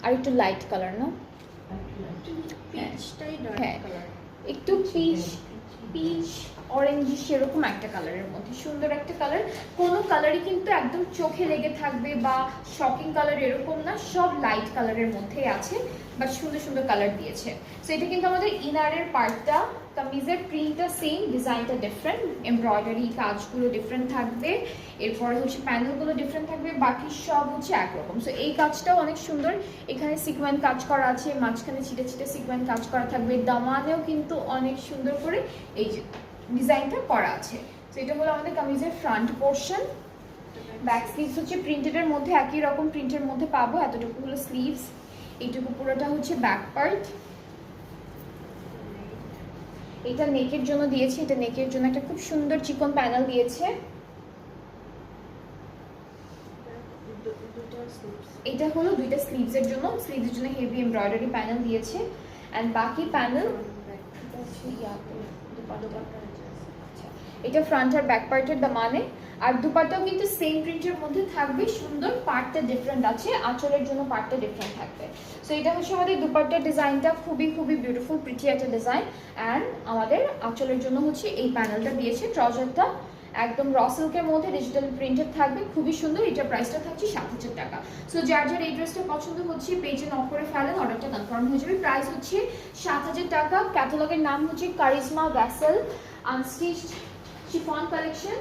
আর একটু light colour না, হ্যাঁ একটু পিচ পিচ অরেঞ্জ সেরকম একটা কালারের মধ্যে সুন্দর একটা কালার। কোনো কালারই কিন্তু একদম চোখে লেগে থাকবে বা শকিং কালার এরকম না, সব লাইট কালারের মধ্যেই আছে, বাট সুন্দর সুন্দর কালার দিয়েছে। সো এটা কিন্তু আমাদের ইনারের পার্টটা, কামিজের প্রিন্টটা সেম, ডিজাইনটা ডিফারেন্ট, এমব্রয়ডারি কাজগুলো ডিফারেন্ট থাকবে, এরপরে হচ্ছে প্যানেলগুলো ডিফারেন্ট থাকবে, বাকি সব হচ্ছে একরকম। সো এই কাজটাও অনেক সুন্দর, এখানে সিকোয়েন্স কাজ করা আছে, মাঝখানে ছিটে ছিটে সিকোয়েন্স কাজ করা থাকবে, দামানেও কিন্তু অনেক সুন্দর করে এই যে ডিজাইনটা করা আছে। তো এটা হলো আমাদের কামিজের ফ্রন্ট পোর্শন। ব্যাক স্লিভস হচ্ছে প্রিন্টেডের মধ্যে একই রকম প্রিন্টের মধ্যে পাবো, এতটুকু হলো স্লিভস, এইটুকু পুরোটা হচ্ছে ব্যাক পার্ট। এটা নেকের জন্য দিয়েছি, এটা নেকের জন্য একটা খুব সুন্দর চিকন প্যানেল দিয়েছে। এটা হলো দুইটা স্লিভসের জন্য, স্লিভসের জন্য হেভি এমব্রয়ডারি প্যানেল দিয়েছে, অ্যান্ড বাকি প্যানেল এটা ফ্রন্ট আর ব্যাক পার্টের দামানে। আর দুপাট্টাও কিন্তু সেম প্রিন্টের মধ্যে থাকবে, সুন্দর, পার্টটা ডিফারেন্ট আছে, আঁচলের জন্য পার্টটা ডিফারেন্ট থাকবে। সো এটা হচ্ছে আমাদের দুপাট্টার ডিজাইনটা, খুবই খুবই বিউটিফুল প্রিটি একটা ডিজাইন। অ্যান্ড আমাদের আঁচলের জন্য হচ্ছে এই প্যানেলটা দিয়েছে। ট্রাউজারটা একদম র সিল্কের মধ্যে ডিজিটাল প্রিন্টেড থাকবে, খুবই সুন্দর। এটার প্রাইসটা থাকছে ৭,০০০ টাকা। সো যার যার এই ড্রেসটা পছন্দ হচ্ছে পেজে নক করে ফেলেন, অর্ডারটা কনফার্ম হয়ে যাবে। প্রাইস হচ্ছে ৭,০০০ টাকা। ক্যাটালগের নাম হচ্ছে charisma vessel unstitched chiffon collection.